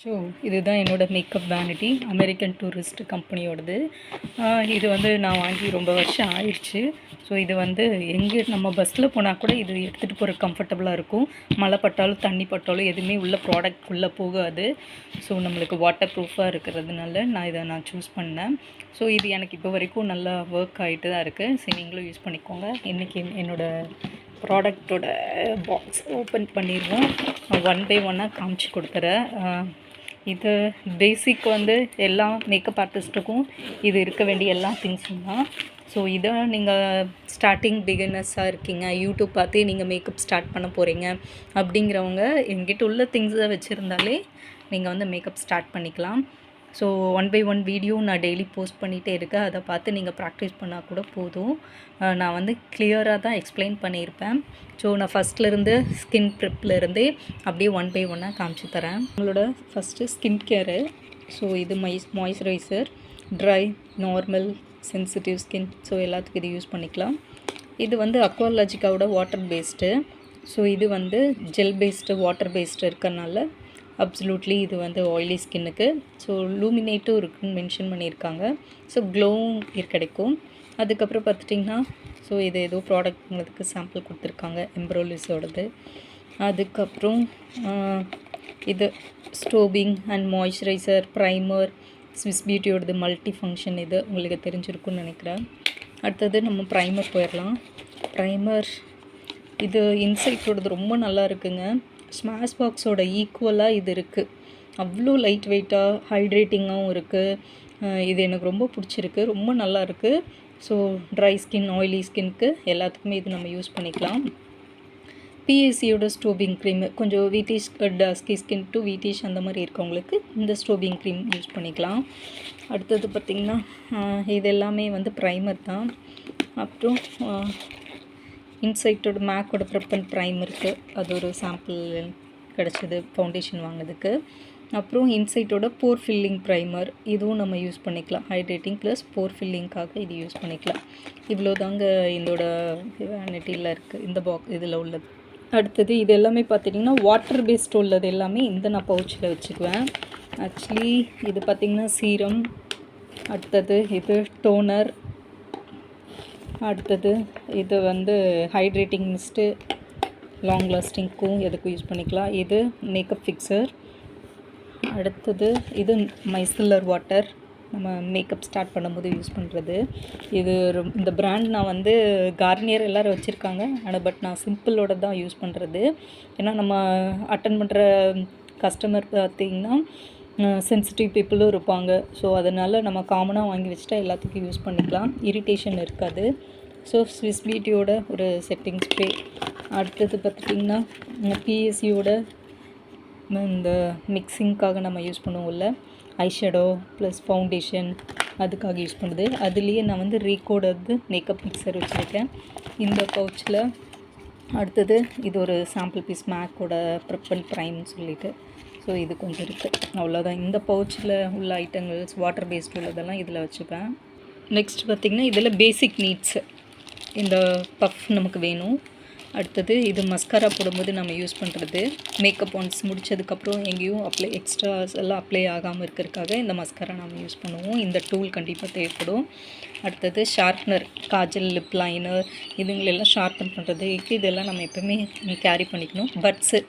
So இதுதான் என்னோடய makeup vanity, American tourist கம்பெனியோடது. இது வந்து நான் வாங்கி ரொம்ப வருஷம் ஆயிடுச்சு. ஸோ இது வந்து எங்கே நம்ம பஸ்ஸில் போனால் கூட இது எடுத்துகிட்டு போகிற கம்ஃபர்டபுளாக இருக்கும். மழை பட்டாலும் தண்ணி பட்டாலும் எதுவுமே உள்ள ப்ராடக்ட் உள்ளே போகாது. ஸோ நம்மளுக்கு வாட்டர் ப்ரூஃபாக இருக்கிறதுனால நான் சூஸ் பண்ணேன். ஸோ இது எனக்கு இப்போ வரைக்கும் நல்லா ஒர்க் ஆகிட்டு தான் இருக்குது. சரி, நீங்களும் யூஸ் பண்ணிக்கோங்க. இன்றைக்கி என்னோடய ப்ராடக்டோட பாக்ஸ் ஓப்பன் பண்ணிடுவோம். ஒன் பை ஒன்னாக காமிச்சு கொடுத்துறேன். இது பேசிக் வந்து எல்லா மேக்கப் ஆர்டிஸ்ட்டுக்கும் இது இருக்க வேண்டிய எல்லா திங்ஸும் தான். ஸோ இதை நீங்கள் ஸ்டார்டிங் பிகினர்ஸாக இருக்கீங்க, யூடியூப் பார்த்து நீங்கள் மேக்கப் ஸ்டார்ட் பண்ண போகிறீங்க அப்படிங்கிறவங்க எங்கிட்ட உள்ள திங்ஸை வச்சுருந்தாலே நீங்கள் வந்து மேக்கப் ஸ்டார்ட் பண்ணிக்கலாம். So one by one video நான் டெய்லி போஸ்ட் பண்ணிகிட்டே இருக்கேன். அதை பார்த்து நீங்கள் ப்ராக்டிஸ் பண்ணால் கூட போதும். நான் வந்து கிளியராக தான் எக்ஸ்பிளைன் பண்ணியிருப்பேன். ஸோ நான் ஃபஸ்ட்லேருந்து ஸ்கின் ப்ரிப்லேருந்தே அப்படியே ஒன் பை ஒன்னாக காமிச்சு தரேன். உங்களோட ஃபஸ்ட்டு ஸ்கின் கேரு. ஸோ இது moisturiser, try, normal, sensitive skin. So எல்லாத்துக்கும் இது யூஸ் பண்ணிக்கலாம். இது வந்து அக்வாலாஜிக்காவோட வாட்டர் பேஸ்டு. ஸோ இது வந்து ஜெல் பேஸ்டு, வாட்டர் பேஸ்டு இருக்கறனால அப்சல்யூட்லி இது வந்து ஆயிலி ஸ்கின்னுக்கு. ஸோ லூமினேட்டும் இருக்குன்னு மென்ஷன் பண்ணியிருக்காங்க. ஸோ க்ளோவும் கிடைக்கும். அதுக்கப்புறம் பார்த்துட்டிங்கன்னா ஸோ இது ஏதோ ப்ராடக்ட் உங்களுக்கு சாம்பிள் கொடுத்துருக்காங்க, எம்ப்ரோலிஸோடது. அதுக்கப்புறம் இது strobing and moisturiser, primer, Swiss பியூட்டியோடது மல்டி ஃபங்க்ஷன். இது உங்களுக்கு தெரிஞ்சிருக்குன்னு நினைக்கிறேன். அடுத்தது நம்ம ப்ரைமர் போயிடலாம். ப்ரைமர் இது இன்சைட்டோடது ரொம்ப நல்லா இருக்குங்க. ஸ்மாஷ் பாக்ஸோட ஈக்குவலாக இது இருக்குது. அவ்வளோ லைட் வெயிட்டாக ஹைட்ரேட்டிங்காகவும் இருக்குது. இது எனக்கு ரொம்ப பிடிச்சிருக்கு, ரொம்ப நல்லா இருக்குது. ஸோ ட்ரை ஸ்கின், ஆயிலி ஸ்கின்க்கு எல்லாத்துக்குமே இது நம்ம யூஸ் பண்ணிக்கலாம். பிஎஸ்சியோட ஸ்டோபிங் க்ரீம், கொஞ்சம் wheatish dusky skin to wheatish அந்த மாதிரி இருக்கவங்களுக்கு இந்த ஸ்டோபிங் க்ரீம் யூஸ் பண்ணிக்கலாம். அடுத்தது பார்த்திங்கன்னா இது எல்லாமே வந்து ப்ரைமர் தான். அப்புறம் இன்சைட்டோட மேக்கோட ப்ரெப்பன் ப்ரைம் இருக்குது. அது ஒரு சாம்பிள் கிடச்சிது ஃபவுண்டேஷன் வாங்கினதுக்கு. அப்புறம் இன்சைட்டோட போர் ஃபில்லிங் ப்ரைமர், இதுவும் நம்ம யூஸ் பண்ணிக்கலாம். ஹைட்ரேட்டிங் ப்ளஸ் போர் ஃபில்லிங்காக இது யூஸ் பண்ணிக்கலாம். இவ்வளோ தாங்க இதோட வேனிட்டியில் இருக்குது, இந்த இதில் உள்ளது. அடுத்தது இது எல்லாமே பார்த்திங்கன்னா வாட்டர் பேஸ்ட் உள்ளது எல்லாமே இந்த நான் பவுச்சில் வச்சுக்குவேன். ஆக்சுவலி இது பார்த்திங்கன்னா சீரம். அடுத்தது இது டோனர். அடுத்தது இது வந்து ஹைட்ரேட்டிங் மிஸ்ட்டு, லாங் லாஸ்டிங்க்கும் எதுக்கும் யூஸ் பண்ணிக்கலாம். இது மேக்கப் ஃபிக்ஸர். அடுத்தது இது மைசெல்லர் வாட்டர், நம்ம மேக்கப் ஸ்டார்ட் பண்ணும்போது யூஸ் பண்ணுறது. இது இந்த பிராண்ட் நான் வந்து கார்னியர் எல்லோரும் வச்சுருக்காங்க, ஆனால் பட் நான் சிம்பிளோட தான் யூஸ் பண்ணுறது. ஏன்னா நம்ம அட்டன் பண்ணுற கஸ்டமர் பார்த்திங்கன்னா சென்சிட்டிவ் பீப்புளும் இருப்பாங்க. ஸோ அதனால் நம்ம காமனாக வாங்கி வச்சுட்டா எல்லாத்துக்கும் யூஸ் பண்ணிக்கலாம், இரிட்டேஷன் இருக்காது. ஸோ ஸ்விஸ் பியூட்டியோட ஒரு செட்டிங் ஸ்ப்ரே. அடுத்தது பார்த்துட்டிங்கன்னா பிஎஸ்சியோட இந்த மிக்சிங்க்காக நம்ம யூஸ் பண்ணுவோம்ல, ஐஷேடோ ப்ளஸ் ஃபவுண்டேஷன், அதுக்காக யூஸ் பண்ணுது. அதுலேயே நான் வந்து ரீகோடது மேக்கப் மிக்சர் வச்சுருக்கேன் இந்த பவுச்சில். அடுத்தது இது ஒரு சாம்பிள் பீஸ் மேக்கோட ப்ரெப்பன் ப்ரைம்னு சொல்லிவிட்டு. ஸோ இது கொஞ்சம் இருக்குது, அவ்வளோதான். இந்த பவுச்சில் உள்ள ஐட்டங்கள்ஸ் வாட்டர் பேஸ்ட் உள்ளதெல்லாம் இதில் வச்சுப்பேன். நெக்ஸ்ட் பார்த்திங்கன்னா இதில் பேசிக் நீட்ஸு, இந்த பஃப் நமக்கு வேணும். அடுத்தது இது மஸ்காரா போடும்போது நம்ம யூஸ் பண்ணுறது. மேக்கப் ஒன்ஸ் முடித்ததுக்கப்புறம் எங்கேயும் எக்ஸ்ட்ராஸ் எல்லாம் அப்ளை ஆகாமல் இருக்கிறதுக்காக இந்த மஸ்காரா நம்ம யூஸ் பண்ணுவோம். இந்த டூல் கண்டிப்பாக தேவைப்படும். அடுத்தது ஷார்ப்னர், காஜல், லிப் லைனர், இதுங்களெல்லாம் ஷார்ப்பன் பண்ணுறதுக்கு இதெல்லாம் நம்ம எப்போவுமே கேரி பண்ணிக்கணும். பட்ஸு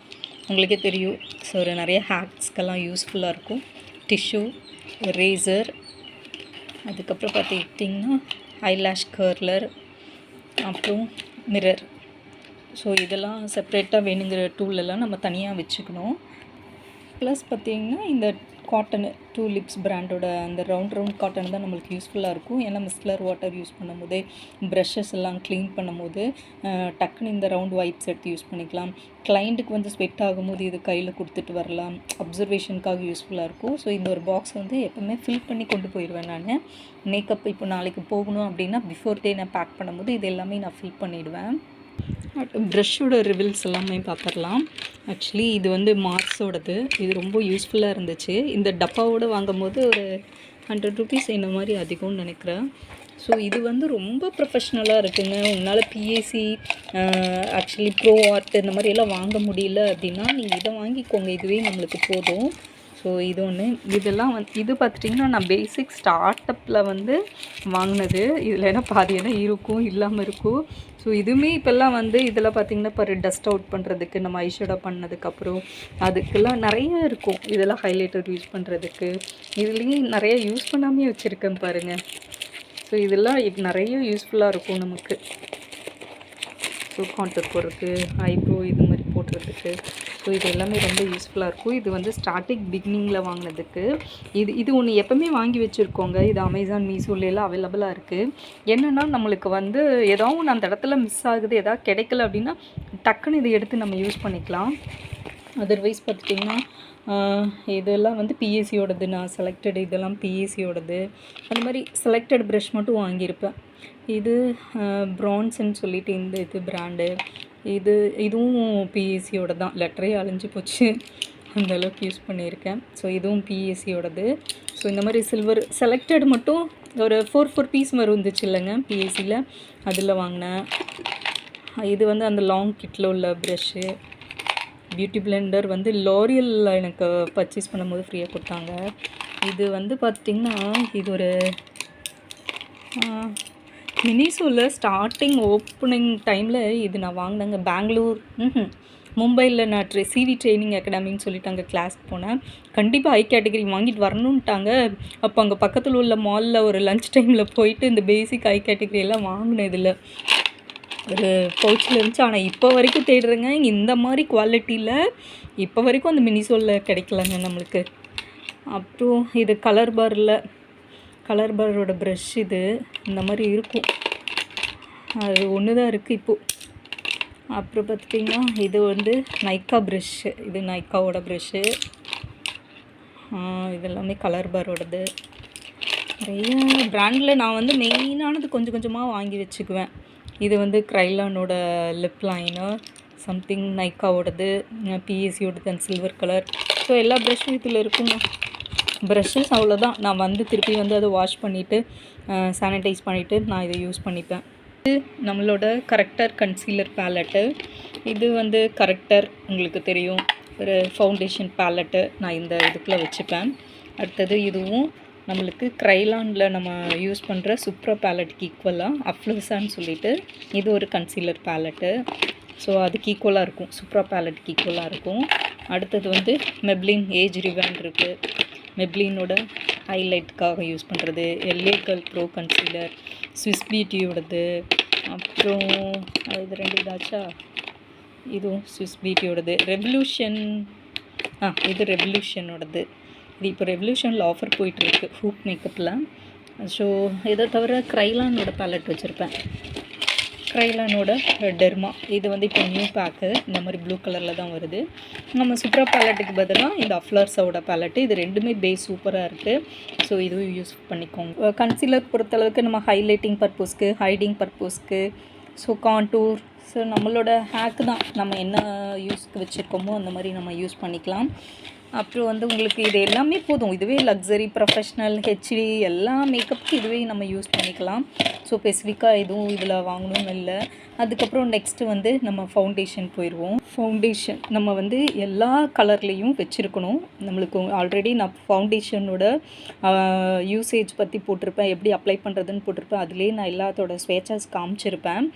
உங்களுக்கே தெரியும், ஸோ நிறைய ஹேக்ஸ்க்கெல்லாம் யூஸ்ஃபுல்லாக இருக்கும். டிஷ்யூ, ரேசர், அதுக்கப்புறம் பார்த்துக்கிட்டிங்கன்னா ஐலாஷ் கர்லர், அப்புறம் மிரர். ஸோ இதெல்லாம் செப்ரேட்டாக வேணுங்கிற டூலெல்லாம் நம்ம தனியாக வச்சுக்கணும். ப்ளஸ் பார்த்திங்கன்னா இந்த காட்டனு, டூ லிப்ஸ் பிராண்டோட அந்த ரவுண்ட் காட்டன் தான் நம்மளுக்கு யூஸ்ஃபுல்லாக இருக்கும். ஏன்னா மிஸ்லர் வாட்டர் யூஸ் பண்ணும்போது, ப்ரஷஸ் எல்லாம் க்ளீன் பண்ணும்போது டக்குன்னு இந்த ரவுண்ட் வைப்ஸ் எடுத்து யூஸ் பண்ணிக்கலாம். கிளைண்ட்டுக்கு வந்து ஸ்வெட் ஆகும்போது இது கையில் கொடுத்துட்டு வரலாம், அப்சர்வேஷனுக்காக யூஸ்ஃபுல்லாக இருக்கும். ஸோ இந்த ஒரு பாக்ஸ் வந்து எப்போவுமே ஃபில் பண்ணி கொண்டு போயிடுவேன் நான். மேக்கப் இப்போ நாளைக்கு போகணும் அப்படின்னா பிஃபோர் டே நான் பேக் பண்ணும்போது இது எல்லாமே நான் ஃபில் பண்ணிவிடுவேன். ப்ரஷ்ஷோட ரிவில்ஸ் எல்லாமே பார்த்துடலாம். ஆக்சுவலி இது வந்து மார்ஸோடது. இது ரொம்ப யூஸ்ஃபுல்லாக இருந்துச்சு. இந்த டப்பாவோடு வாங்கும்போது ஒரு 100 ரூபீஸ் இந்த மாதிரி அதிகம்னு நினைக்கிறேன். ஸோ இது வந்து ரொம்ப ப்ரொஃபஷ்னலாக இருக்குங்க. உங்களால் பிஏசி ஆக்சுவலி ப்ரோ ஆர்ட் இந்த மாதிரி எல்லாம் வாங்க முடியல அப்படின்னா நீங்கள் இதை வாங்கிக்கோங்க, இதுவே நம்மளுக்கு போதும். ஸோ ஸோ இது ஒன்று. இதெல்லாம் இது பார்த்துட்டிங்கன்னா நான் பேசிக் ஸ்டார்ட் அப்பில் வந்து வாங்கினது. இதில் ஏன்னா பாதி இடம் இருக்கும், இல்லாமல் இருக்கும். ஸோ இதுவுமே இப்போல்லாம் வந்து இதில் பார்த்திங்கன்னா இப்போ டஸ்ட் அவுட் பண்ணுறதுக்கு, நம்ம ஐஷேடோ பண்ணதுக்கப்புறம் அதுக்கெல்லாம் நிறைய இருக்கும். இதெல்லாம் ஹைலைட்டர் யூஸ் பண்ணுறதுக்கு. இதுலேயும் நிறைய யூஸ் பண்ணாமே வச்சுருக்கேன் பாருங்கள். ஸோ இதெல்லாம் நிறைய யூஸ்ஃபுல்லாக இருக்கும் நமக்கு. ஸோ கான்டூர் போடுறதுக்கு, ஐப்ரோ இது மாதிரி போடுறதுக்கு. ஸோ இது எல்லாமே ரொம்ப யூஸ்ஃபுல்லாக இருக்கும். இது வந்து பிகினிங்கில் வாங்கினதுக்கு. இது ஒன்று எப்போவுமே வாங்கி வச்சுருக்கோங்க. இது அமேசான், மீஷோலாம் அவைலபிளாக இருக்குது. என்னென்னா நம்மளுக்கு வந்து ஏதாவது ஒன்று அந்த இடத்துல மிஸ் ஆகுது, எதாவது கிடைக்கல அப்படின்னா டக்குன்னு இதை எடுத்து நம்ம யூஸ் பண்ணிக்கலாம். அதர்வைஸ் பார்த்துட்டிங்கன்னா இதெல்லாம் வந்து பிஎஸ்சியோடது. நான் செலக்டட் இதெல்லாம் பிஎஸ்சியோடது. அந்த மாதிரி செலக்டட் ப்ரஷ் மட்டும் வாங்கியிருப்பேன். இது ப்ரான்ஸ்ன்னு சொல்லிட்டு இந்த இது பிராண்டு. இதுவும் பிஎஸ்சியோட தான். லெட்டரே அழிஞ்சு போச்சு, அந்தளவுக்கு யூஸ் பண்ணியிருக்கேன். ஸோ இதுவும் பிஎஸ்சியோடது. ஸோ இந்த மாதிரி சில்வர் செலக்டட் மட்டும் ஒரு 4 பீஸ் வரும் இருந்துச்சு இல்லைங்க பிஎஸ்சியில், அதில் வாங்கினேன். இது வந்து அந்த லாங் கிட்டில் உள்ள ப்ரஷ்ஷு. பியூட்டி பிளெண்டர் வந்து லோரியலில் எனக்கு பர்ச்சேஸ் பண்ணும்போது ஃப்ரீயாக கொடுத்தாங்க. இது வந்து பார்த்திங்கன்னா இது ஒரு மினிசோவில் ஸ்டார்டிங் ஓப்பனிங் டைமில் இது நான் வாங்கினேங்க. பெங்களூர் மும்பையில் நான் சிவி ட்ரைனிங் அகாடமின்னு சொல்லிட்டு அங்கே கிளாஸ்க்கு போனேன். கண்டிப்பாக கேட்டகரி வாங்கிட்டு வரணுன்ட்டாங்க. அப்போ அங்கே பக்கத்தில் உள்ள மாலில் ஒரு லன்ச் டைமில் போயிட்டு இந்த பேசிக் கேட்டகரி எல்லாம் வாங்கினேன். இதில் ஒரு பவுச்சில் இருந்துச்சு. ஆனால் இப்போ வரைக்கும் தேடுறேங்க இந்த மாதிரி குவாலிட்டியில். இப்போ வரைக்கும் அந்த மினிசோவில் கிடைக்கலங்க நம்மளுக்கு. அப்புறம் இது கலர் பாரோட ப்ரஷ். இது இந்த மாதிரி இருக்கும். அது ஒன்று தான் இருக்குது இப்போது. அப்புறம் பார்த்திங்கன்னா இது வந்து நைக்கா ப்ரஷ்ஷு. இது நைக்காவோட ப்ரஷ்ஷு. இதெல்லாமே கலர் பாரோடது. நிறைய ப்ராண்டில் நான் வந்து மெயினானது கொஞ்சம் கொஞ்சமாக வாங்கி வச்சுக்குவேன். இது வந்து க்ரைலானோட லிப் லைனர், சம்திங் நைக்காவோடது, பிஎஸ்சியோடது அண்ட் சில்வர் கலர். ஸோ எல்லா ப்ரஷ்ஷும் இதில் இருக்குங்க. ப்ரஷ்ஷஸ் அவ்வளோதான். நான் வந்து திருப்பி வந்து அதை வாஷ் பண்ணிவிட்டு சானிடைஸ் பண்ணிவிட்டு நான் இதை யூஸ் பண்ணிப்பேன். இது நம்மளோட கரெக்டர் கன்சீலர் பேலட்டு. இது வந்து கரெக்டர் உங்களுக்கு தெரியும், ஒரு ஃபவுண்டேஷன் பேலட்டு. நான் இந்த இதுக்குள்ளே வச்சுப்பேன். அடுத்தது இதுவும் நம்மளுக்கு க்ரைலானில் நம்ம யூஸ் பண்ணுற சுப்ரா பேலட்டுக்கு ஈக்குவலாக அஃப்ளூசான்னு சொல்லிட்டு இது ஒரு கன்சீலர் பேலட்டு. ஸோ அதுக்கு ஈக்குவலாக இருக்கும், சுப்ரா பேலட்டுக்கு ஈக்குவலாக இருக்கும். அடுத்தது வந்து மெப்ளின் ஏஜ் ரிவாண்ட் இருக்குது. மெப்ளினோட ஹைலைட்டுக்காக யூஸ் பண்ணுறது. எல்ஏ கர்ல் ப்ரோ கன்சீலர், ஸ்விஸ் பியூட்டியோடது. அப்புறம் இது 2 இதாச்சா. இதுவும் ஸ்விஸ் பியூட்டியோடது. ரெவல்யூஷன், இது ரெவல்யூஷனோடது. இது இப்போ ரெவல்யூஷனில் ஆஃபர் போயிட்டுருக்கு ஹூப் மேக்கப்பில். ஸோ இதை தவிர க்ரைலானோட பேலட் வச்சுருப்பேன். க்ரைலானோட டெர்மா. இது வந்து இப்போ நியூ பேக்கு. இந்த மாதிரி ப்ளூ கலரில் தான் வருது. நம்ம சுப்ரா பேலட்டுக்கு பதிலாக இந்த அஃப்ளர்ஸோட பேலட்டு. இது ரெண்டுமே பேஸ் சூப்பராக இருக்குது. ஸோ இதுவும் யூஸ் பண்ணிக்கோங்க. கன்சீலர் பொறுத்தளவுக்கு நம்ம ஹைலைட்டிங் பர்பஸ்க்கு, ஹைடிங் பர்பஸ்க்கு, ஸோ கான்டூர், ஸோ நம்மளோட ஹேக்கு தான். நம்ம என்ன யூஸ்க்கு வச்சுருக்கோமோ அந்த மாதிரி நம்ம யூஸ் பண்ணிக்கலாம். அப்புறம் வந்து உங்களுக்கு இது எல்லாமே போதும். இதுவே லக்ஸரி, ப்ரொஃபஷ்னல், ஹெச்டி எல்லா மேக்கப்புக்கு இதுவே நம்ம யூஸ் பண்ணிக்கலாம். ஸோ ஸ்பெசிஃபிக்காக எதுவும் இதில் வாங்கணும்னு இல்லை. அதுக்கப்புறம் நெக்ஸ்ட்டு வந்து நம்ம ஃபவுண்டேஷன் போயிடுவோம். ஃபவுண்டேஷன் நம்ம வந்து எல்லா கலர்லேயும் வச்சுருக்கணும். நம்மளுக்கு ஆல்ரெடி நான் ஃபவுண்டேஷனோட யூசேஜ் பற்றி போட்டிருப்பேன், எப்படி அப்ளை பண்ணுறதுன்னு போட்டிருப்பேன். அதுலேயே நான் எல்லாத்தோட ஸ்வேச்சஸ் காமிச்சிருப்பேன்.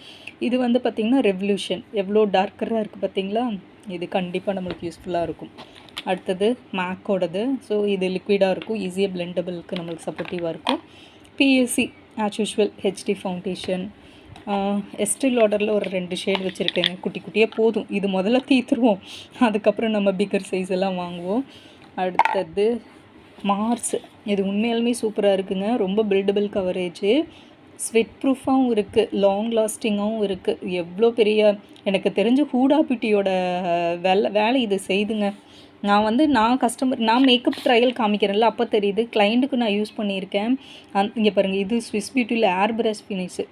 இது வந்து பார்த்திங்கன்னா ரெவல்யூஷன் எவ்வளோ டார்க்கராக இருக்குது பார்த்திங்களா. இது கண்டிப்பாக நம்மளுக்கு யூஸ்ஃபுல்லாக இருக்கும். அடுத்தது மேக்கோடது. ஸோ இது லிக்விடாக இருக்கும், ஈஸியாக பிளெண்டபிளுக்கு நம்மளுக்கு சப்போர்ட்டிவாக இருக்கும். PSC as usual HD foundation. எஸ்டி லாடரில் ஒரு 2 ஷேட் வச்சுருக்கேங்க. குட்டி குட்டியாக போதும். இது முதல்ல தீர்த்துருவோம், அதுக்கப்புறம் நம்ம பிக்கர் சைஸ் எல்லாம் வாங்குவோம். அடுத்தது மார்ஸ். இது உண்மையாலுமே சூப்பராக இருக்குங்க. ரொம்ப பில்டபிள் கவரேஜு, ஸ்வெட் ப்ரூஃபாகவும் இருக்குது, லாங் லாஸ்டிங்காகவும் இருக்குது. எவ்வளோ பெரிய எனக்கு தெரிஞ்ச ஹூடா பியூட்டியோட வேலை இது செய்துங்க. நான் மேக்கப் ட்ரையல் காமிக்கிறேன்ல, அப்போ தெரியுது. கிளைண்ட்டுக்கு நான் யூஸ் பண்ணியிருக்கேன். இங்கே பாருங்கள், இது ஸ்விஸ் பியூட்டியில் ஏர் பிரஷ் ஃபினிஷு.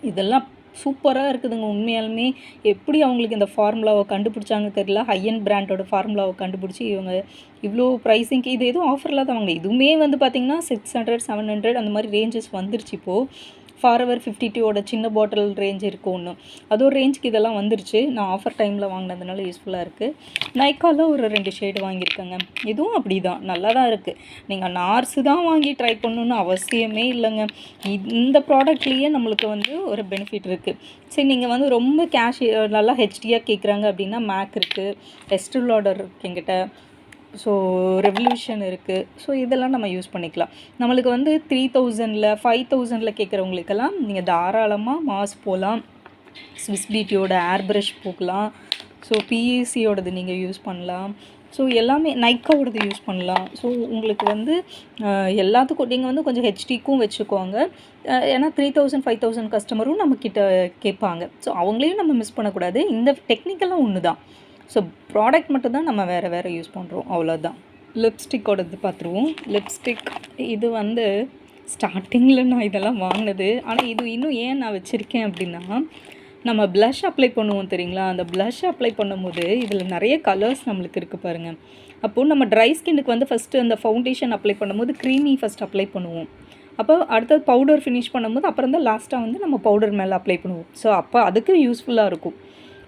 இதெல்லாம் சூப்பராக இருக்குதுங்க. உண்மையாலுமே எப்படி அவங்களுக்கு இந்த ஃபார்முலாவை கண்டுபிடிச்சாங்க தெரியல. ஹையன் பிராண்டோட ஃபார்முலாவை கண்டுபிடிச்சி இவங்க இவ்வளோ ப்ரைஸிங்க்கு. இது எதுவும் ஆஃபரில் தான் வாங்க. இதுவுமே வந்து பார்த்திங்கன்னா 600 700 அந்த மாதிரி ரேஞ்சஸ் வந்துருச்சு இப்போது. ஃபாரெவர் 52ஓட சின்ன பாட்டில் ரேஞ்ச் இருக்குது ஒன்று. அது ஒரு ரேஞ்சுக்கு இதெல்லாம் வந்துருச்சு. நான் ஆஃபர் டைமில் வாங்கினதுனால யூஸ்ஃபுல்லாக இருக்குது. நைக்காவில் ஒரு 2 ஷேடு வாங்கியிருக்கேங்க. இதுவும் அப்படி தான் நல்லா தான் இருக்குது. நீங்கள் நார்ஸு தான் வாங்கி ட்ரை பண்ணணுன்னு அவசியமே இல்லைங்க. இந்த ப்ராடக்ட்லேயே நம்மளுக்கு வந்து ஒரு பெனிஃபிட் இருக்குது. சரி, நீங்கள் வந்து ரொம்ப கேஷ் நல்லா ஹெச்டியாக கேட்குறாங்க அப்படின்னா மேக் இருக்குது, எஸ்டே லாடர் இருக்குது என்கிட்ட. ஸோ ரெவல்யூஷன் இருக்குது. ஸோ இதெல்லாம் நம்ம யூஸ் பண்ணிக்கலாம். நம்மளுக்கு வந்து 3000 5000 கேட்குறவங்களுக்கெல்லாம் நீங்கள் தாராளமாக மாஸ் போகலாம். ஸ்விஸ் பியூட்டியோட ஏர் ப்ரஷ் போகலாம். ஸோ பிஏசியோடது நீங்கள் யூஸ் பண்ணலாம். ஸோ எல்லாமே நைக்காவோடது யூஸ் பண்ணலாம். ஸோ உங்களுக்கு வந்து எல்லாத்துக்கும் நீங்கள் வந்து கொஞ்சம் ஹெச்டிக்கும் வச்சுக்கோங்க. ஏன்னா 3000 5000 கஸ்டமரும் நம்மக்கிட்ட கேட்பாங்க. ஸோ அவங்களையும் நம்ம மிஸ் பண்ணக்கூடாது. இந்த டெக்னிக்கெல்லாம் ஒன்று தான். ஸோ ப்ராடக்ட் மட்டும்தான் நம்ம வேறு யூஸ் பண்ணுறோம், அவ்வளோதான். லிப்ஸ்டிக்கோடது பார்த்துருவோம். லிப்ஸ்டிக் இது வந்து ஸ்டார்டிங்கில் நான் இதெல்லாம் வாங்கினது. ஆனால் இது இன்னும் ஏன் நான் வச்சுருக்கேன் அப்படின்னா, நம்ம ப்ளஷ் அப்ளை பண்ணுவோம் தெரியுங்களா? அந்த ப்ளஷ் அப்ளை பண்ணும்போது இதில் நிறைய கலர்ஸ் நம்மளுக்கு இருக்குது பாருங்கள். அப்போது நம்ம ட்ரை ஸ்கின்னுக்கு வந்து ஃபஸ்ட்டு அந்த ஃபவுண்டேஷன் அப்ளை பண்ணும்போது க்ரீமி ஃபஸ்ட் அப்ளை பண்ணுவோம். அப்போ அடுத்தது பவுடர் ஃபினிஷ் பண்ணும்போது அப்புறம் தான் லாஸ்ட்டாக வந்து நம்ம பவுடர் மேலே அப்ளை பண்ணுவோம். ஸோ அப்போ அதுக்கு யூஸ்ஃபுல்லாக இருக்கும்.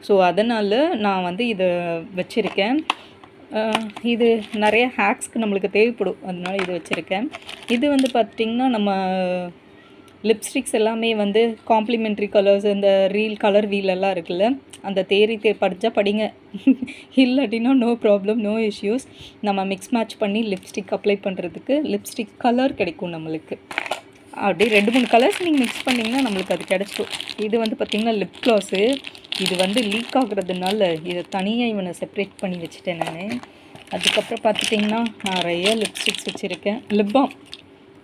ஸோ அதனால் நான் வந்து இதை வச்சுருக்கேன். இது நிறைய ஹேக்ஸ்க்கு நம்மளுக்கு தேவைப்படும், அதனால இது வச்சுருக்கேன். இது வந்து பார்த்திங்கன்னா நம்ம லிப்ஸ்டிக்ஸ் எல்லாமே வந்து காம்ப்ளிமெண்ட்ரி கலர்ஸ், இந்த கலர் வீல் எல்லாம் இருக்குல்ல, அந்த படித்தா படிங்க. இல்லாட்டினா நோ ப்ராப்ளம், நோ இஷ்யூஸ். நம்ம மிக்ஸ் மேட்ச் பண்ணி லிப்ஸ்டிக் அப்ளை பண்ணுறதுக்கு லிப்ஸ்டிக் கலர் கிடைக்கும் நம்மளுக்கு. அப்படியே 2-3 கலர்ஸ் நீங்கள் மிக்ஸ் பண்ணிங்கன்னா நம்மளுக்கு அது கிடச்சிடும். இது வந்து பார்த்திங்கன்னா லிப் க்ளாஸு. இது வந்து லீக் ஆகுறதுனால இதை தனியாக இவனை செப்ரேட் பண்ணி வச்சுட்டேன் நான். அதுக்கப்புறம் பார்த்துட்டிங்கன்னா நிறைய லிப்ஸ்டிக்ஸ் வச்சுருக்கேன். லிப்பாம்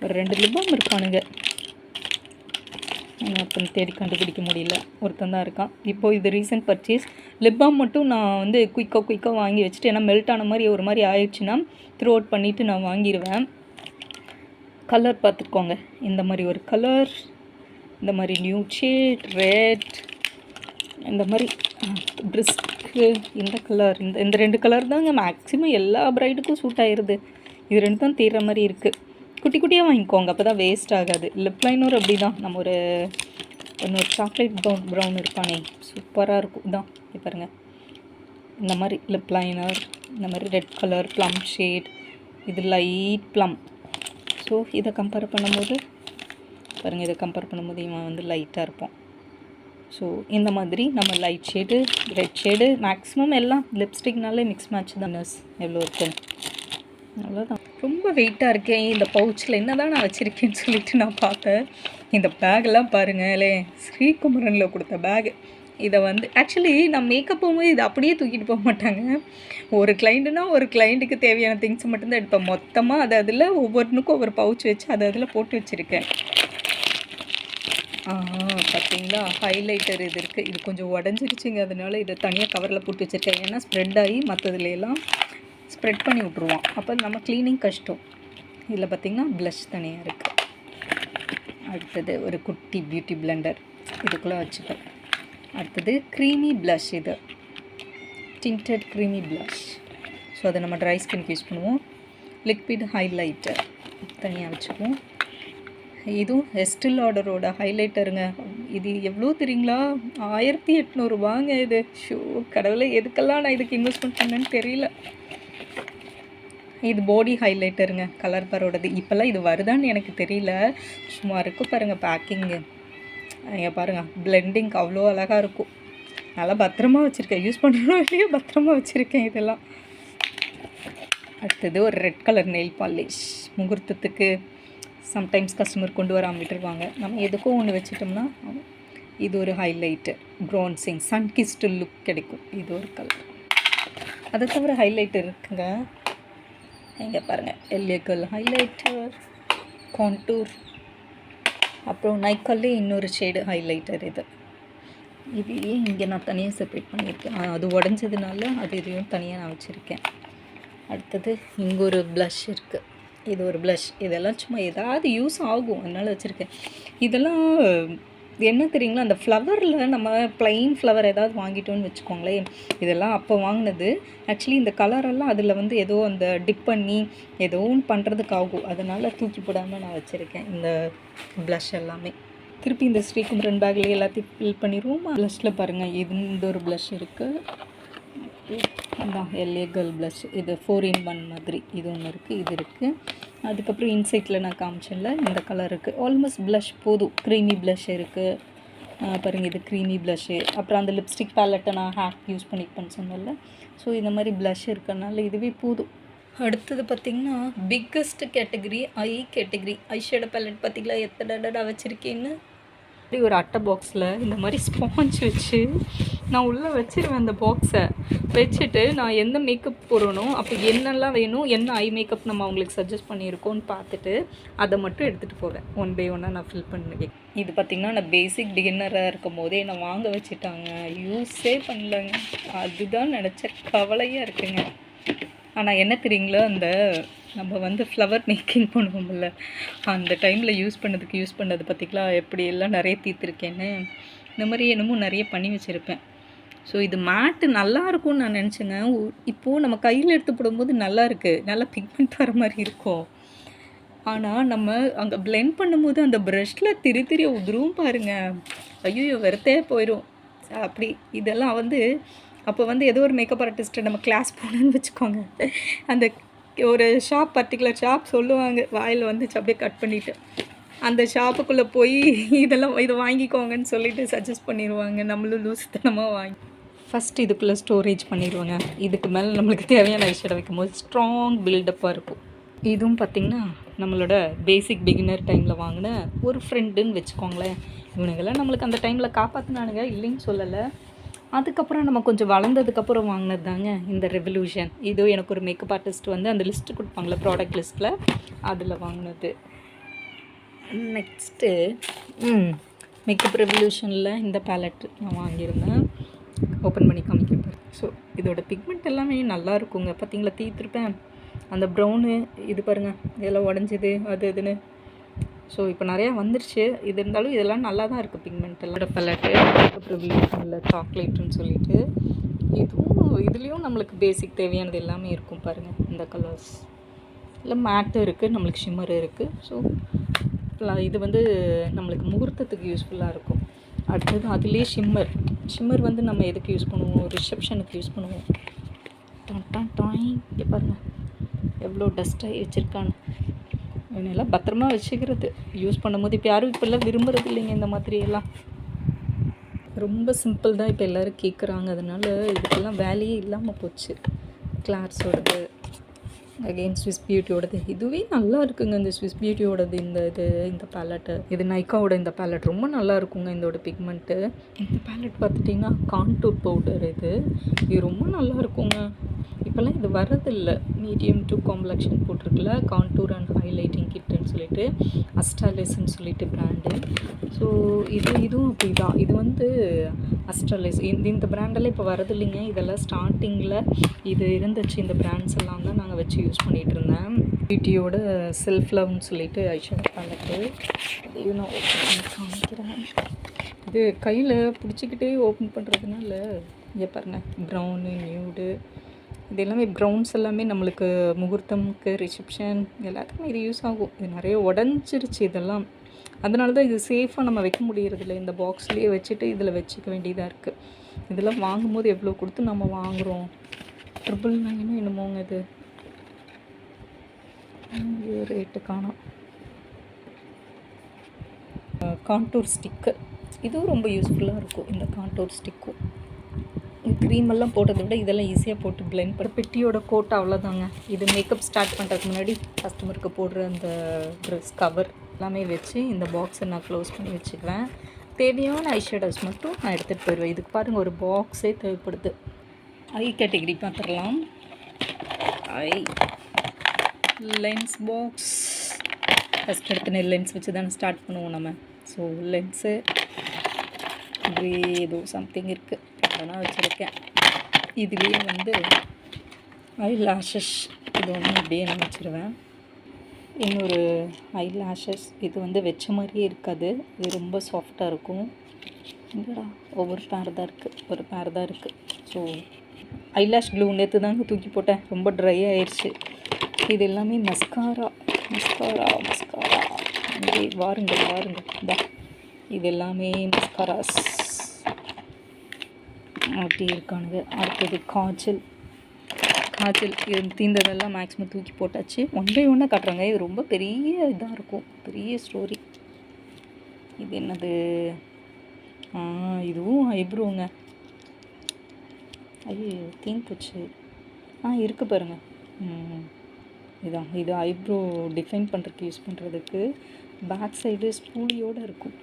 ஒரு 2 லிப்பாம் இருக்கானுங்க. அப்புறம் தேடி கண்டுபிடிக்க முடியல, ஒருத்தன் தான் இருக்கான். இப்போது இது ரீசெண்ட் பர்ச்சேஸ். லிப்பாம் மட்டும் நான் வந்து குயிக்காக வாங்கி வச்சுட்டு, ஏன்னா மெல்ட் ஆன மாதிரி ஒரு மாதிரி ஆயிடுச்சுன்னா த்ரோ அவுட் பண்ணிவிட்டு நான் வாங்கிடுவேன். கலர் பார்த்துக்கோங்க. இந்த மாதிரி ஒரு கலர், இந்த மாதிரி நியூட் ஷேட், ரெட், இந்த மாதிரி பிரிஸ்க்கு, இந்த கலர், இந்த 2 கலர் தாங்க மேக்ஸிமம் எல்லா ப்ரைடுக்கும் சூட் ஆகிடுது. இது 2 தான் தீர்ற மாதிரி இருக்குது. குட்டி குட்டியாக வாங்கிக்கோங்க, அப்போ தான் வேஸ்ட் ஆகாது. லிப் லைனர் அப்படி தான். நம்ம ஒரு சாக்லேட் ப்ரௌன் இருப்பானே, சூப்பராக இருக்கும். இதான் பாருங்கள், இந்த மாதிரி லிப் லைனர், இந்த மாதிரி ரெட் கலர் ப்ளம் ஷேட், இது லைட் ப்ளம். ஸோ இதை கம்பேர் பண்ணும்போது பாருங்கள், இதை கம்பேர் பண்ணும்போது இவன் வந்து லைட்டாக இருப்பான். ஸோ இந்த மாதிரி நம்ம light shade, red shade, maximum எல்லாம் லிப்ஸ்டிக்னாலே மிக்ஸ் மேட்ச் தான். எவ்வளோ இருக்குன்னு அவ்வளோதான். ரொம்ப வெயிட்டாக இருக்கேன். இந்த பவுச்சில் என்ன தான் நான் வச்சுருக்கேன்னு சொல்லிட்டு நான் பார்த்தேன். இந்த பேக்கெல்லாம் பாருங்களே, ஸ்ரீகுமரனில் கொடுத்த பேகு. இதை வந்து ஆக்சுவலி நான் மேக்கப் போகும்போது இதை அப்படியே தூக்கிட்டு போக மாட்டாங்க. ஒரு கிளைண்ட்டுக்கு தேவையான திங்ஸ் மட்டும்தான் எடுப்பேன். மொத்தமாக அதை அதில் ஒவ்வொன்றுக்கும் ஒவ்வொரு பவுச் வச்சு அதை அதில் போட்டு வச்சுருக்கேன். பார்த்தீங்களா, ஹைலைட்டர் இது இருக்குது. இது கொஞ்சம் உடஞ்சிருச்சுங்க, அதனால இதை தனியாக கவரில் போட்டு வச்சுருக்கேன். ஏன்னா ஸ்ப்ரெட் ஆகி மற்றதுலாம் ஸ்ப்ரெட் பண்ணி விட்ருவோம். அப்போ நம்ம க்ளீனிங் கஷ்டம். இதில் பார்த்திங்கன்னா ப்ளஷ் தனியாக இருக்குது. அடுத்தது ஒரு குட்டி பியூட்டி பிளெண்டர், இதுக்குள்ளே வச்சுப்பேன். அடுத்தது க்ரீமி ப்ளஷ், இது டிண்டட் க்ரீமி ப்ளஷ். ஸோ அதை நம்ம ட்ரை ஸ்கின்க்கு யூஸ் பண்ணுவோம். லிக்விட் ஹைலைட்டர் தனியாக வச்சுக்குவோம். இதுவும் எஸ்டே லாடரோட ஹைலைட்டருங்க. இது எவ்வளோ தெரியுங்களா? 1800 ரூபாங்க இது. ஷோ கடவுளே, எதுக்கெல்லாம் நான் இதுக்கு இன்வெஸ்ட்மெண்ட் பண்ணேன்னு தெரியல. இது பாடி ஹைலைட்டருங்க, கலர் பரோடது. இப்போல்லாம் இது வருதான்னு எனக்கு தெரியல. சும்மா இருக்கும் பாருங்கள் பேக்கிங்கு. இங்கே பாருங்கள், பிளெண்டிங் அவ்வளோ அழகாக இருக்கும். நல்லா பத்திரமா வச்சுருக்கேன். யூஸ் பண்ணுறோம் இல்லையோ பத்திரமா வச்சுருக்கேன் இதெல்லாம். அடுத்தது ஒரு ரெட் கலர் நெயில் பாலிஷ். முகூர்த்தத்துக்கு சம்டைம்ஸ் கஸ்டமர் கொண்டு வராமல் விட்டுருவாங்க. நம்ம எதுக்கும் ஒன்று வச்சுட்டோம்னா இது ஒரு ஹைலைட்டு, ப்ரான்சிங் சன்கிஸ்டு லுக் கிடைக்கும். இது ஒரு கலர். அதை தவிர ஹைலைட்டர் இருக்குங்க. இங்கே பாருங்கள், எல்ஏகல் ஹைலைட்டர், கான்டூர், அப்புறம் நைக்காலே இன்னொரு ஷேடு ஹைலைட்டர். இது இங்கே நான் தனியாக செப்ரேட் பண்ணியிருக்கேன். அது உடஞ்சதுனால அது இதையும் தனியாக நான் வச்சுருக்கேன். அடுத்தது இங்கே ஒரு ப்ளஷ் இருக்குது. இது ஒரு ப்ளஷ். இதெல்லாம் சும்மா ஏதாவது யூஸ் ஆகும், அதனால் வச்சுருக்கேன். இதெல்லாம் என்ன தெரியுங்களா, அந்த ஃப்ளவரில் நம்ம ப்ளைன் ஃப்ளவர் ஏதாவது வாங்கிட்டோன்னு வச்சுக்கோங்களேன். இதெல்லாம் அப்போ வாங்கினது. ஆக்சுவலி இந்த கலரெல்லாம் அதில் வந்து ஏதோ அந்த டிப் பண்ணி ஏதோ ஒன்று பண்ணுறதுக்கு ஆகும். அதனால் தூக்கி போடாமல் நான் வச்சுருக்கேன் இந்த ப்ளஷ் எல்லாமே. திருப்பி இந்த ஸ்ரீகுமரன் பேக்லேயே எல்லாத்தையும் ஃபில் பண்ணிடுவோம். ப்ளஷில் பாருங்கள், இந்த ஒரு ப்ளஷ் இருக்குது. அதான் எல்ஏ கேர்ள் ப்ளஷ், இது 4-in-1 மாதிரி இது ஒன்று இருக்குது, இது இருக்குது. அதுக்கப்புறம் இன்சைட்டில் நான் காமிச்சேன்ல இந்த கலர் இருக்குது. ஆல்மோஸ்ட் ப்ளஷ் போதும். க்ரீமி ப்ளஷ் இருக்குது பாருங்கள், இது க்ரீமி ப்ளஷ்ஷு. அப்புறம் அந்த லிப்ஸ்டிக் பேலட்டை நான் ஹேக் யூஸ் பண்ணிப்பேன்னு சொன்னேன்ல, ஸோ இந்த மாதிரி ப்ளஷ் இருக்கிறனால இதுவே போதும். அடுத்தது பார்த்திங்கன்னா biggest category category eyeshadow ballot. பார்த்திங்களா எத்தனை வச்சுருக்கேன்னு. ஒரு அட்டை பாக்ஸில் இந்த மாதிரி ஸ்பாஞ்ச் வச்சு நான் உள்ளே வச்சுருவேன். அந்த பாக்ஸை வச்சுட்டு நான் எந்த மேக்கப் போடணும், அப்போ என்னெல்லாம் வேணும், என்ன ஐ மேக்கப் நம்ம அவங்களுக்கு சஜஸ்ட் பண்ணியிருக்கோன்னு பார்த்துட்டு அதை மட்டும் எடுத்துகிட்டு போவேன். 1 by 1 நான் ஃபில் பண்ணுவேன். இது பார்த்திங்கன்னா நான் பேசிக் பிகினராக இருக்கும் போதே என்னை வாங்க வச்சுட்டாங்க, யூஸே பண்ணலங்க. அதுதான் நினச்ச கவலையாக இருக்குங்க. ஆனால் என்ன தெரியுங்களா, அந்த நம்ம வந்து ஃப்ளவர் மேக்கிங் பண்ணுவோம்ல, அந்த டைமில் யூஸ் பண்ணது பார்த்திங்களா எப்படி எல்லாம் நிறைய தீர்த்துருக்கேன்னு. இந்த மாதிரி என்னமோ நிறைய பண்ணி வச்சுருப்பேன். ஸோ இது மேட்டு நல்லா இருக்கும்னு நான் நினச்சேங்க. இப்போது நம்ம கையில் எடுத்து போடும்போது நல்லா இருக்குது, நல்லா பிக்மெண்ட் வர மாதிரி இருக்கும். ஆனால் நம்ம அங்கே பிளெண்ட் பண்ணும்போது அந்த ப்ரஷில் திரி உதிரும் பாருங்கள், ஐயோ வெறுத்தே போயிடும். அப்படி இதெல்லாம் வந்து அப்போ வந்து ஏதோ ஒரு மேக்கப் ஆர்டிஸ்ட்டை நம்ம கிளாஸ் போகணுன்னு வச்சுக்கோங்க, அந்த ஒரு பர்டிகுலர் ஷாப் சொல்லுவாங்க, வாயில் வந்துச்சு அப்படியே கட் பண்ணிவிட்டு அந்த ஷாப்புக்குள்ளே போய் இதை வாங்கிக்கோங்கன்னு சொல்லிவிட்டு சஜஸ்ட் பண்ணிடுவாங்க. நம்மளும் லூசுத்தனமாக வாங்கி ஃபஸ்ட்டு இதுக்குள்ளே ஸ்டோரேஜ் பண்ணிடுவாங்க. இதுக்கு மேலே நம்மளுக்கு தேவையான ஐஷேடோ வைக்கும்போது ஸ்ட்ராங் பில்டப்பாக இருக்கும். இதுவும் பார்த்திங்கன்னா நம்மளோட பேசிக் பிகினர் டைமில் வாங்கின ஒரு ஃப்ரெண்டுன்னு வச்சுக்கோங்களேன். இவனுங்கெல்லாம் நம்மளுக்கு அந்த டைமில் காப்பாற்றினானுங்க, இல்லைன்னு சொல்லலை. அதுக்கப்புறம் நம்ம கொஞ்சம் வளர்ந்ததுக்கப்புறம் வாங்கினது தாங்க இந்த ரெவல்யூஷன். இது எனக்கு ஒரு மேக்கப் ஆர்டிஸ்ட் வந்து அந்த லிஸ்ட்டு கொடுப்பாங்களே ப்ராடக்ட் லிஸ்ட்டில், அதில் வாங்கினது. நெக்ஸ்ட்டு மேக்கப் ரெவல்யூஷனில் இந்த பேலட் நான் வாங்கியிருந்தேன். ஓப்பன் பண்ணி காமிக்கிறேன். ஸோ இதோட பிக்மெண்ட் எல்லாமே நல்லா இருக்குங்க. பார்த்திங்களா தீர்த்துருப்பேன். அந்த ப்ரௌனு இது பாருங்கள், இதெல்லாம் உடஞ்சிது அது இதுன்னு. ஸோ இப்போ நிறையா வந்துருச்சு. இது இருந்தாலும் இதெல்லாம் நல்லா தான் இருக்குது பிக்மெண்ட் எல்லாம். பேலட்டு மேக்கப் ரெவல்யூஷனில் சாக்லேட்டுன்னு சொல்லிட்டு இதுலேயும் நம்மளுக்கு பேசிக் தேவையானது எல்லாமே இருக்கும் பாருங்கள். இந்த கலர்ஸ் இல்லை மேட்டு இருக்குது, நம்மளுக்கு ஷிம்மர் இருக்குது. ஸோ இது வந்து நம்மளுக்கு முகூர்த்தத்துக்கு யூஸ்ஃபுல்லாக இருக்கும். அடுத்தது அதுலேயே ஷிம்மர் வந்து நம்ம எதுக்கு யூஸ் பண்ணுவோம், ரிசப்ஷனுக்கு யூஸ் பண்ணுவோம். இங்கே பாருங்கள் எவ்வளோ டஸ்ட்டாகி வச்சுருக்கான்னு. இவனெல்லாம் பத்திரமா வச்சுக்கிறது, யூஸ் பண்ணும்போது. இப்போ யாரும் இப்போல்லாம் விரும்புகிறது இல்லைங்க இந்த மாதிரியெல்லாம். ரொம்ப சிம்பிள் தான் இப்போ எல்லோரும் கேட்குறாங்க. அதனால் இதுக்கெல்லாம் வேலையே இல்லாமல் போச்சு. கிளார்ஸோடது, அகெயின் ஸ்விஸ் பியூட்டியோடது, இதுவே நல்லா இருக்குங்க. இந்த ஸ்விஸ் பியூட்டியோடது இந்த பேலட்டு, இது நைக்காவோட இந்த பேலட் ரொம்ப நல்லா இருக்குங்க. இதோட பிக்மெண்ட்டு இந்த பேலட் பார்த்துட்டிங்கன்னா கான்டூர் பவுடர், இது ரொம்ப நல்லா இருக்குங்க. இப்போல்லாம் இது வரதில்லை. மீடியம் டு காம்ப்ளெக்ஷன் போட்டிருக்குல, கான்டூர் அண்ட் ஹைலைட்டிங் கிட்டுன்னு சொல்லிட்டு அஸ்ட்ராலிஸ்ன்னு சொல்லிட்டு பிராண்டு. ஸோ இதுவும் அப்படி தான். இது வந்து அஸ்ட்ராலிஸ் இந்த பிராண்டெல்லாம் இப்போ வரது இல்லைங்க. இதெல்லாம் ஸ்டார்டிங்கில் இது இருந்துச்சு. இந்த பிராண்ட்ஸ் எல்லாம் தான் நாங்கள் வச்சு யூஸ் பண்ணிகிட்டு இருந்தேன். பியூட்டியோட செல்ஃப் லவ்னு சொல்லிட்டு ஐஷேடோ பேலட்டு. இது நான் ஓப்பன் பண்ணி காமிக்கிறேன். இது கையில் பிடிச்சிக்கிட்டே ஓப்பன் பண்ணுறதுனால இங்கே பாருங்கள், ப்ரௌனு நியூடு, இது எல்லாமே ப்ரௌன்ஸ் எல்லாமே நம்மளுக்கு முகூர்த்தமுக்கு ரிசப்ஷன் எல்லாத்துக்குமே இது யூஸ் ஆகும். இது நிறைய உடஞ்சிருச்சு இதெல்லாம். அதனால தான் இது சேஃபாக நம்ம வைக்க முடியறதில்ல. இந்த பாக்ஸ்லேயே வச்சுட்டு இதில் வச்சுக்க வேண்டியதாக இருக்குது. இதெல்லாம் வாங்கும்போது எவ்வளோ கொடுத்து நம்ம வாங்குகிறோம், 999 என்னமோங்க. இது ரேட்டு காணோம். கான்டூர் ஸ்டிக்கு, இதுவும் ரொம்ப யூஸ்ஃபுல்லாக இருக்கும். இந்த கான்டூர் ஸ்டிக்கும் க்ரீமெல்லாம் போட்டதை விட இதெல்லாம் ஈஸியாக போட்டு பிளெண்ட் பண்ண. பெட்டியோட கோட் அவ்வளோதாங்க. இது மேக்கப் ஸ்டார்ட் பண்ணுறதுக்கு முன்னாடி கஸ்டமருக்கு போடுற அந்த ட்ரெஸ் கவர் எல்லாமே வச்சு இந்த பாக்ஸை நான் க்ளோஸ் பண்ணி வச்சுக்குவேன். தேவையான ஐஷேடோஸ் மட்டும் நான் எடுத்துகிட்டு போயிடுவேன். இதுக்கு பாருங்கள், ஒரு பாக்ஸே தேவைப்படுது. ஐ கேட்டகரி பார்த்துடலாம். ஐ லென்ஸ் பாக்ஸ் ஃபஸ்ட் எடுத்துன லென்ஸ் வச்சு தானே ஸ்டார்ட் பண்ணுவோம் நம்ம. ஸோ லென்ஸு இப்படி ஏதோ சம்திங் இருக்குது, அதெல்லாம் வச்சுருக்கேன். இதுலேயே வந்து ஐ லேஷஸ் இது ஒன்று அப்படியே நான் வச்சுருவேன். இன்னொரு ஐ லேஷஸ் இது வந்து வச்ச மாதிரியே இருக்காது, இது ரொம்ப சாஃப்டாக இருக்கும். இல்லைடா, ஒவ்வொரு பேர் தான் இருக்குது, ஒரு பேர் தான் இருக்குது. ஸோ ஐலாஷ் க்ளூ நேற்று தாங்க தூக்கி போட்டேன், ரொம்ப ட்ரை ஆயிடுச்சு. இது எல்லாமே மஸ்காரா. இங்கே வாருங்கள். இதா இது எல்லாமே மஸ்காராஸ் அப்படி இருக்கானுங்க. அடுத்தது காஜல் இது தீர்ந்ததெல்லாம் மேக்ஸிமம் தூக்கி போட்டாச்சு. ஒன் பை ஒன்னாக காட்டுறாங்க. இது ரொம்ப பெரிய இதாக இருக்கும், பெரிய ஸ்டோரி. இது என்னது? இதுவும் ஐப்ரோங்க. ஐயோ தீந்துச்சு. இருக்குது பாருங்கள். இதான் இது ஐப்ரோ டிஃபைன் பண்ணுறதுக்கு யூஸ் பண்ணுறதுக்கு. பேக் சைடு ஸ்பூலியோடு இருக்கும்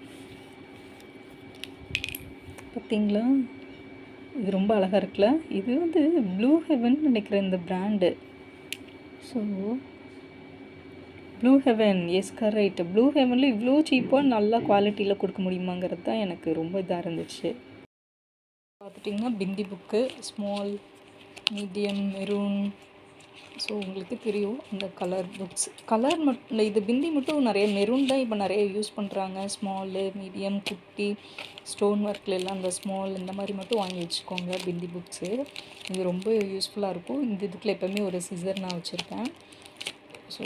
பார்த்தீங்களா? இது ரொம்ப அழகாக இருக்குல்ல. இது வந்து ப்ளூ ஹெவன் நினைக்கிறேன் இந்த brand. So blue heaven, yes correct. Blue ஹெவனில் இவ்வளோ சீப்பாக நல்லா குவாலிட்டியில் கொடுக்க முடியுமாங்கிறது தான் எனக்கு ரொம்ப இதாக இருந்துச்சு. பார்த்துட்டிங்கன்னா பிந்தி book small, medium, maroon. So உங்களுக்கு தெரியும் இந்த கலர் புக்ஸ். கலர் மட்டும் இது பிந்தி மட்டும் நிறைய மெரூன் தான் இப்போ நிறைய யூஸ் பண்ணுறாங்க. ஸ்மாலு, மீடியம், குட்டி, ஸ்டோன் ஒர்க்கில் எல்லாம் இந்த ஸ்மால் இந்த மாதிரி மட்டும் வாங்கி வச்சுக்கோங்க பிந்தி புக்ஸு. இது ரொம்ப யூஸ்ஃபுல்லாக இருக்கும். இந்த இதுக்குள்ள எப்போவுமே ஒரு சிசர் நான் வச்சுருப்பேன். ஸோ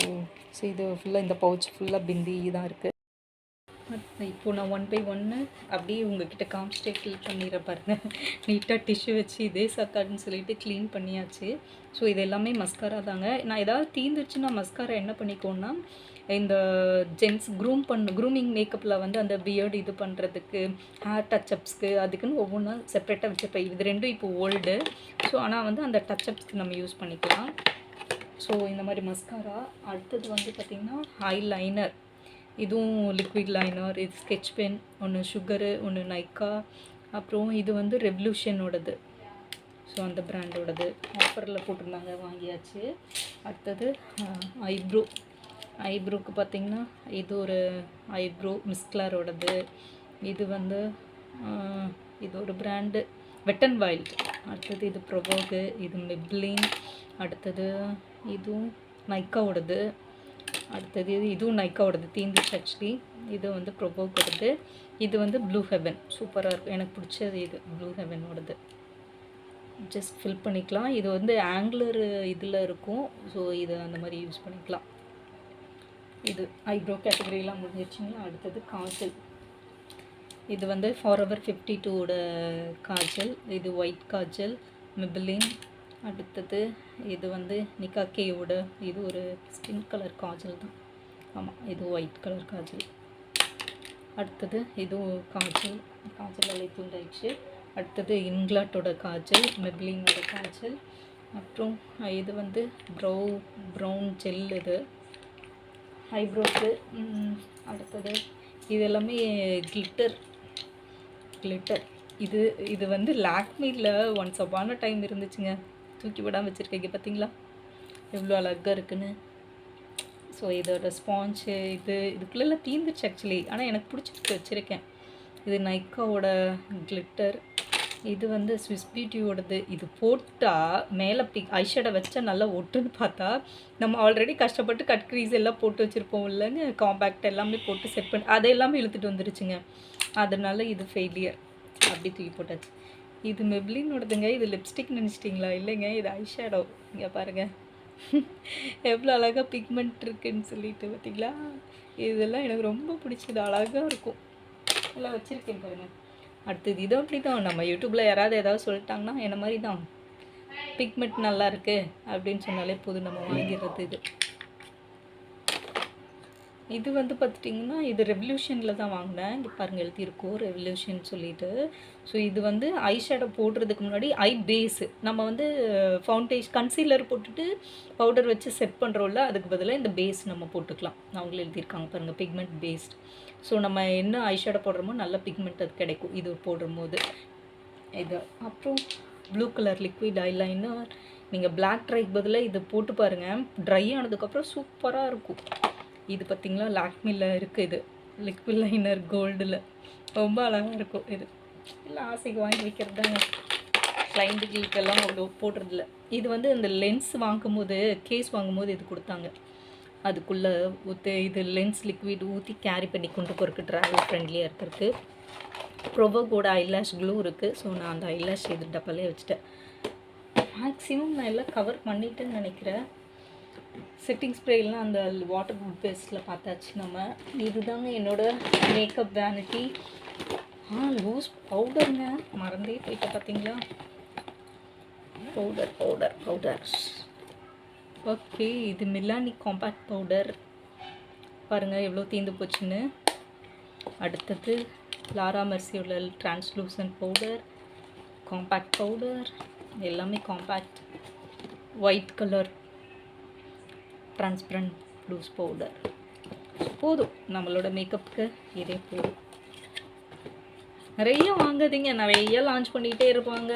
இது ஃபுல்லாக இந்த பவுச் ஃபுல்லாக பிந்தி தான் இருக்குது. இப்போது நான் ஒன் பை ஒன்று அப்படியே உங்கள்கிட்ட காமிச்சிட்டே ஃபில் பண்ணிடுற பாருங்கள். நீட்டாக டிஷ்யூ வச்சு இதே சக்காடுன்னு சொல்லிட்டு க்ளீன் பண்ணியாச்சு. ஸோ இது எல்லாமே மஸ்காரா தாங்க. நான் ஏதாவது தீந்துச்சுன்னா மஸ்காரா என்ன பண்ணிக்கோன்னா, இந்த ஜென்ஸ் க்ரூமிங் மேக்கப்பில் வந்து அந்த பியர்டு இது பண்ணுறதுக்கு, ஹேர் டச்சப்ஸ்க்கு அதுக்குன்னு ஒவ்வொன்றா செப்ரேட்டாக வச்சுருப்பேன். இது ரெண்டும் இப்போ ஓல்டு. ஸோ ஆனால் வந்து அந்த டச்சப்ஸ்க்கு நம்ம யூஸ் பண்ணிக்கலாம். ஸோ இந்த மாதிரி மஸ்காரா. அடுத்தது வந்து பார்த்திங்கன்னா ஐலைனர். இதுவும் லிக்விட் லைனர். இது ஸ்கெட்ச் பென், ஒன்று சுகரு, ஒன்று நைக்கா. அப்புறம் இது வந்து ரெவல்யூஷனோடது. ஸோ அந்த பிராண்டோடது ஆஃபரில் போட்டிருந்தாங்க, வாங்கியாச்சு. அடுத்தது ஐப்ரோக்கு பார்த்திங்கன்னா இது ஒரு ஐப்ரோ மிஸ்க்லரோடது. இது வந்து இது ஒரு பிராண்டு வெட் அண்ட் வைல்ட். அடுத்தது இது ப்ரொவோகு, இது மெப்ளின். அடுத்தது இதுவும் நைக்காவோடது. அடுத்தது இதுவும் நைக்காவோடது, தீந்துச்சு ஆக்சுவலி. இது வந்து ப்ரொவோக்கோடது. இது வந்து ப்ளூ ஹெவன், சூப்பராக இருக்கும், எனக்கு பிடிச்சது இது ப்ளூ ஹெவனோடது. ஜஸ்ட் ஃபில் பண்ணிக்கலாம். இது வந்து ஆங்குலர் இதில் இருக்கும். ஸோ இது அந்த மாதிரி யூஸ் பண்ணிக்கலாம். இது ஐப்ரோ கேட்டகரியெலாம் முடிஞ்சிருச்சுங்களா. அடுத்தது காஜல். இது வந்து ஃபாரெவர் 52ஓட காஜல். இது ஒயிட் காஜல், மெபிலின். அடுத்தது இது வந்து நிக்காக்கேயோட, இது ஒரு ஸ்கின் கலர் காஜல் தான். ஆமாம், இது ஒயிட் கலர் காஜல். அடுத்தது இதுவும் காஜல் எல்லாம் துண்டாயிடுச்சு. அடுத்தது இன்க்ளாட்டோட காஜல், மெப்ளினோட காஜல். அப்புறம் இது வந்து ப்ரௌன் ஜெல், இது ஐப்ரோக்கு. அடுத்தது இது எல்லாமே கிளிட்டர். இது வந்து லாக்மியில் ஒன்ஸ் அப்பான டைம் இருந்துச்சுங்க, தூக்கி விடாமல் வச்சுருக்கீங்க பார்த்தீங்களா எவ்வளோ அழகாக இருக்குன்னு. ஸோ இதோட ஸ்பாஞ்சு இதுக்குள்ளெல்லாம் தீந்துச்சு ஆக்சுவலி, ஆனால் எனக்கு பிடிச்சிருக்கு, வச்சுருக்கேன். இது நைக்காவோட கிளிட்டர். இது வந்து ஸ்விஸ் பியூட்டியோடது. இது போட்டால் மேலே ஐஷேடை வச்சா நல்லா ஒட்டுன்னு பார்த்தா, நம்ம ஆல்ரெடி கஷ்டப்பட்டு கட் க்ரீஸ் எல்லாம் போட்டு வச்சுருப்போம் இல்லைங்க, காம்பேக்ட் எல்லாமே போட்டு செட் பண்ணி அதை எல்லாமே இழுத்துட்டு வந்துருச்சுங்க. அதனால இது ஃபெயிலியர், அப்படி தூக்கி போட்டாச்சு. இது மெப்ளினோடதுங்க. இது லிப்ஸ்டிக் நினச்சிட்டிங்களா? இல்லைங்க, இது ஐஷேடோ. இங்கே பாருங்கள் எவ்வளோ அழகாக பிக்மெண்ட் இருக்குதுன்னு சொல்லிட்டு பார்த்தீங்களா. இதெல்லாம் எனக்கு ரொம்ப பிடிச்சது, அழகாக இருக்கும். எல்லாம் வச்சுருக்கேன் பாருங்கள். அடுத்தது இது அப்படி தான், நம்ம யூடியூப்பில் யாராவது ஏதாவது சொல்லிட்டாங்கன்னா என்ன மாதிரி தான், பிக்மெண்ட் நல்லா இருக்குது அப்படின்னு சொன்னாலே போதும், நம்ம வாங்கிடுறது. இது வந்து பார்த்துட்டிங்கன்னா இது ரெவல்யூஷனில் தான் வாங்கினேன். இங்கே பாருங்கள் எழுதியிருக்கோம் ரெவல்யூஷன் சொல்லிட்டு. ஸோ இது வந்து ஐ ஷேடோ போடுறதுக்கு முன்னாடி ஐ பேஸு, நம்ம வந்து ஃபவுண்டேஷன் கன்சீலர் போட்டுட்டு பவுடர் வச்சு செட் பண்ணுறோம்ல, அதுக்கு பதிலாக இந்த பேஸ் நம்ம போட்டுக்கலாம். அவங்களே எழுதியிருக்காங்க பாருங்கள், பிக்மெண்ட் பேஸ்ட். ஸோ நம்ம என்ன ஐ ஷேடோ போடுறோமோ நல்ல பிக்மெண்ட் அது கிடைக்கும் இது போடும்போது. இது அப்புறம் ப்ளூ கலர் லிக்விட் ஐலைனர். நீங்கள் பிளாக் ட்ரைக்கு பதிலாக இது போட்டு பாருங்கள், ட்ரை ஆனதுக்கப்புறம் சூப்பராக இருக்கும். இது பார்த்திங்களா லாக்மியில் இருக்குது, இது லிக்விட் லைனர் கோல்டில், ரொம்ப அழகாக இருக்கும். இது எல்லாம் ஆசைக்கு வாங்கி வைக்கிறது தாங்க, கிளைண்ட்டுகளுக்கெல்லாம் அவ்வளோ போடுறதில்ல. இது வந்து இந்த லென்ஸ் வாங்கும்போது, கேஸ் வாங்கும்போது இது கொடுத்தாங்க, அதுக்குள்ளே இது லென்ஸ் லிக்விட் ஊற்றி கேரி பண்ணி கொண்டு போகிறதுக்கு ட்ராவல் ஃப்ரெண்ட்லியாக இருக்கிறதுக்கு. ப்ரொவோகோட ஐலாஷ் க்ளூ இருக்குது. ஸோ நான் அந்த ஐலாஷ் இது டப்பாலே வச்சுட்டேன். மேக்ஸிமம் நான் எல்லாம் கவர் பண்ணிட்டேன்னு நினைக்கிறேன். செட்டிங் ஸ்ப்ரேலாம் அந்த வாட்டர் ப்ரூஃப் பேஸில் பார்த்தாச்சு நம்ம. இதுதாங்க என்னோடய மேக்கப் வேனிட்டி. லூஸ் பவுடருங்க, மறந்தே போயிட்ட பார்த்தீங்களா. பவுடர். ஓகே, இது மிலானி காம்பேக்ட் பவுடர். பாருங்கள் எவ்வளோ தீர்ந்து போச்சுன்னு. அடுத்தது லாரா மெர்சியோட டிரான்ஸ்லூசன்ட் பவுடர், காம்பேக்ட் பவுடர், எல்லாமே compact. White colour transparent loose powder. போதும், நம்மளோட மேக்கப்புக்கு இதே போதும். நிறைய வாங்காதீங்க, நிறைய லான்ச் பண்ணிக்கிட்டே இருப்பாங்க,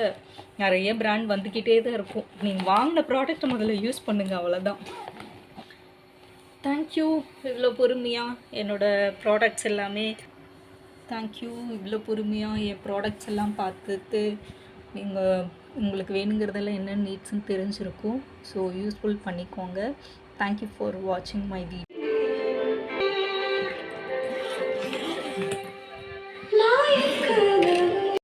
நிறைய பிராண்ட் வந்துக்கிட்டே தான் இருக்கும். நீங்கள் வாங்கின ப்ராடக்ட்டை முதல்ல யூஸ் பண்ணுங்கள், அவ்வளோதான். தேங்க்யூ இவ்வளோ பொறுமையாக என்னோடய ப்ராடக்ட்ஸ் எல்லாமே இவ்வளோ பொறுமையாக என் ப்ராடக்ட்ஸ் எல்லாம் பார்த்துட்டு உங்களுக்கு வேணுங்கிறதெல்லாம் என்ன நீட்ஸ்ன்னு தெரிஞ்சிருக்கும். ஸோ யூஸ்ஃபுல் பண்ணிக்கோங்க. தேங்க்யூ ஃபார் வாட்சிங் மை வீடியோ.